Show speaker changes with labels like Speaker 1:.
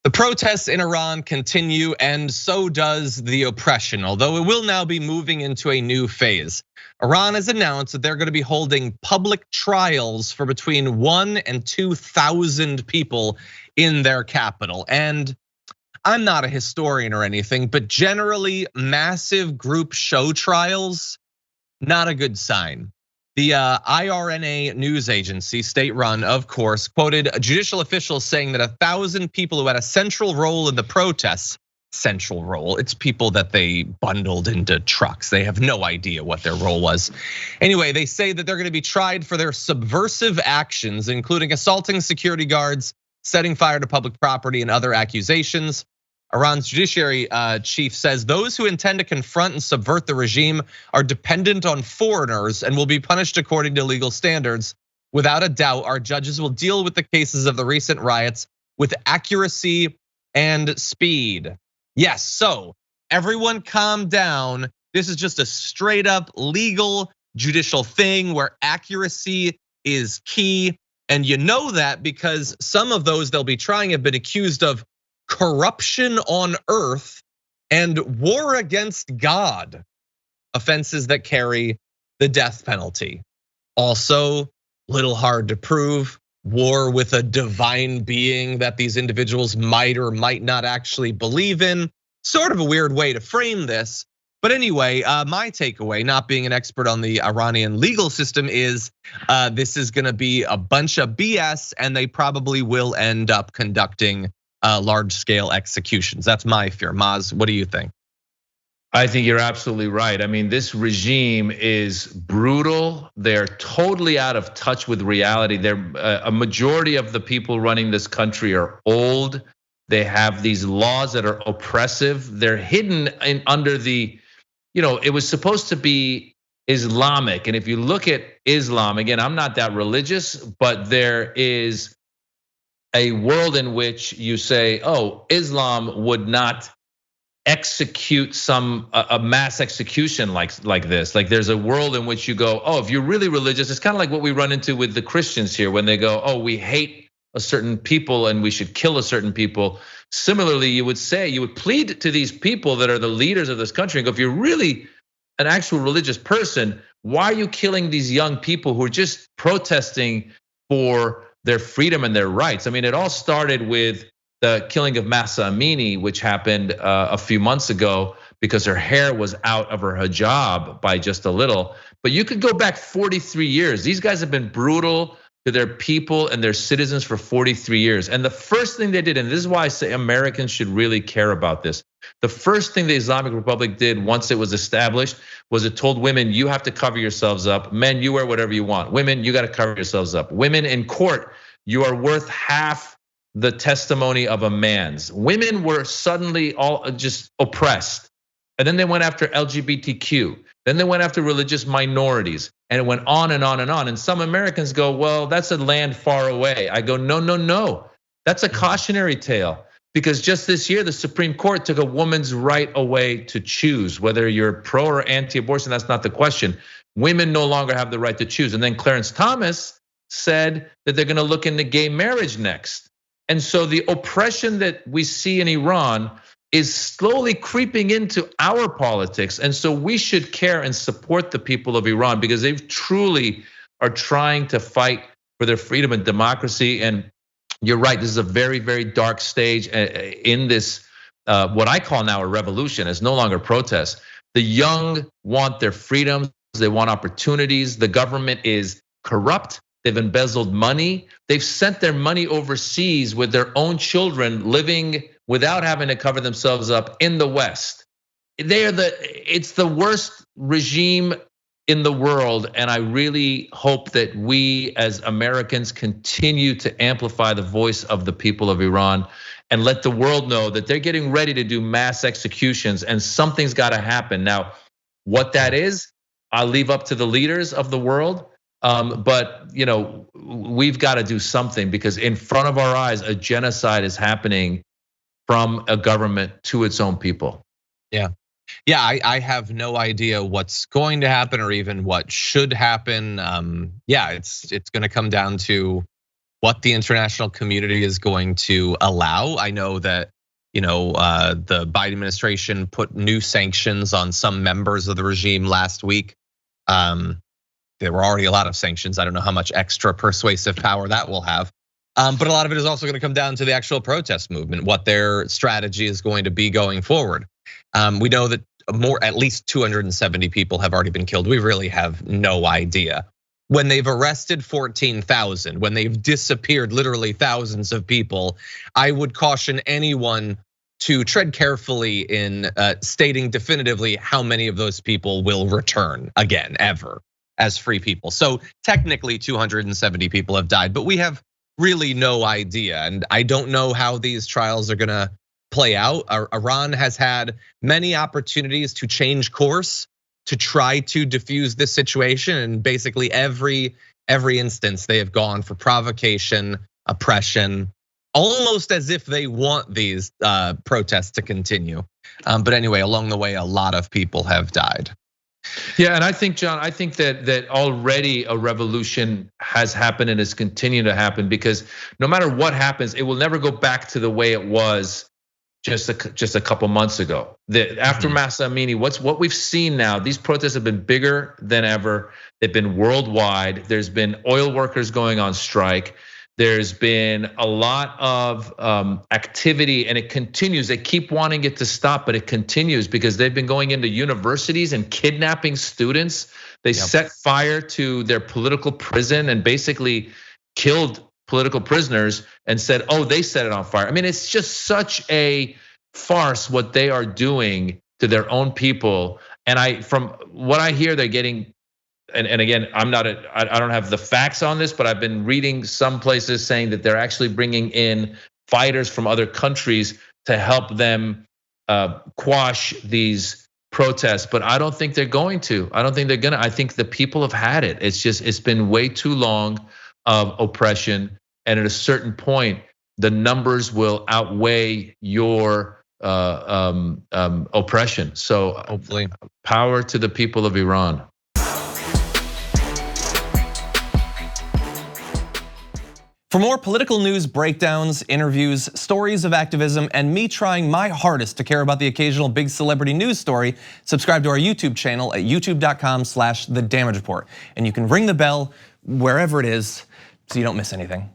Speaker 1: The protests in Iran continue, and so does the oppression, although it will now be moving into a new phase. Iran has announced that they're going to be holding public trials for between 1,000 and 2,000 people in their capital. And I'm not a historian or anything, but generally massive group show trials, not a good sign. The IRNA news agency, state-run, of course, quoted judicial officials saying that 1,000 people who had a central role in the protests, central role, it's people that they bundled into trucks. They have no idea what their role was. Anyway, they say that they're gonna be tried for their subversive actions, including assaulting security guards, setting fire to public property, and other accusations. Iran's judiciary chief says those who intend to confront and subvert the regime are dependent on foreigners and will be punished according to legal standards. Without a doubt, our judges will deal with the cases of the recent riots with accuracy and speed. Yes, so everyone calm down. This is just a straight up legal judicial thing where accuracy is key. And you know that because some of those they'll be trying have been accused of corruption on earth and war against God, offenses that carry the death penalty. Also, little hard to prove, war with a divine being that these individuals might or might not actually believe in. Sort of a weird way to frame this. But anyway, my takeaway, not being an expert on the Iranian legal system, is this is gonna be a bunch of BS and they probably will end up conducting large scale executions. That's my fear. Maz, what do you think?
Speaker 2: I think you're absolutely right. I mean, this regime is brutal. They're totally out of touch with reality. A majority of the people running this country are old. They have these laws that are oppressive. They're hidden under the, it was supposed to be Islamic. And if you look at Islam, again, I'm not that religious, but there is a world in which you say, oh, Islam would not execute a mass execution like this. Like there's a world in which you go, oh, if you're really religious, it's kind of like what we run into with the Christians here when they go, oh, we hate a certain people and we should kill a certain people. Similarly, you would plead to these people that are the leaders of this country and go, if you're really an actual religious person, why are you killing these young people who are just protesting for their freedom and their rights? I mean, it all started with the killing of Mahsa Amini, which happened a few months ago because her hair was out of her hijab by just a little. But you could go back 43 years. These guys have been brutal to their people and their citizens for 43 years. And the first thing they did, and this is why I say Americans should really care about this. The first thing the Islamic Republic did once it was established was it told women, you have to cover yourselves up. Men, you wear whatever you want. Women, you got to cover yourselves up. Women in court, you are worth half the testimony of a man's. Women were suddenly all just oppressed. And then they went after LGBTQ. Then they went after religious minorities. And it went on and on and on. And some Americans go, well, that's a land far away. I go, no, no, no. That's a cautionary tale. Because just this year, the Supreme Court took a woman's right away to choose. Whether you're pro or anti-abortion, that's not the question. Women no longer have the right to choose. And then Clarence Thomas said that they're gonna look into gay marriage next. And so the oppression that we see in Iran is slowly creeping into our politics. And so we should care and support the people of Iran because they truly are trying to fight for their freedom and democracy. And you're right, this is a very, very dark stage in this, what I call now a revolution. It's no longer protest. The young want their freedoms, they want opportunities. The government is corrupt. They've embezzled money. They've sent their money overseas with their own children living without having to cover themselves up in the West. It's the worst regime in the world. And I really hope that we as Americans continue to amplify the voice of the people of Iran and let the world know that they're getting ready to do mass executions and something's gotta happen. Now, what that is, I'll leave up to the leaders of the world. But we've got to do something because in front of our eyes, a genocide is happening from a government to its own people.
Speaker 1: Yeah, I have no idea what's going to happen or even what should happen. Yeah, it's going to come down to what the international community is going to allow. I know that the Biden administration put new sanctions on some members of the regime last week. There were already a lot of sanctions. I don't know how much extra persuasive power that will have. But a lot of it is also going to come down to the actual protest movement, what their strategy is going to be going forward. We know that at least 270 people have already been killed. We really have no idea. When they've arrested 14,000, when they've disappeared literally thousands of people, I would caution anyone to tread carefully in stating definitively how many of those people will return again, ever, as free people. So technically 270 people have died, but we have really no idea. And I don't know how these trials are gonna play out. Iran has had many opportunities to change course, to try to diffuse this situation. And basically every instance they have gone for provocation, oppression, almost as if they want these protests to continue. But anyway, along the way, a lot of people have died.
Speaker 2: Yeah, and I think, John, that already a revolution has happened and is continuing to happen, because no matter what happens, it will never go back to the way it was just a couple months ago. After Mahsa Amini, what we've seen now, these protests have been bigger than ever. They've been worldwide. There's been oil workers going on strike. There's been a lot of activity, and it continues. They keep wanting it to stop, but it continues because they've been going into universities and kidnapping students. They set fire to their political prison and basically killed political prisoners and said, oh, they set it on fire. I mean, it's just such a farce what they are doing to their own people. And from what I hear, they're getting, and again, I don't have the facts on this, but I've been reading some places saying that they're actually bringing in fighters from other countries to help them quash these protests. But I don't think they're going to. I don't think they're gonna. I think the people have had it. It's been way too long of oppression, and at a certain point, the numbers will outweigh your oppression. So
Speaker 1: hopefully,
Speaker 2: power to the people of Iran.
Speaker 3: For more political news breakdowns, interviews, stories of activism, and me trying my hardest to care about the occasional big celebrity news story, subscribe to our YouTube channel at youtube.com/thedamagereport. And you can ring the bell wherever it is so you don't miss anything.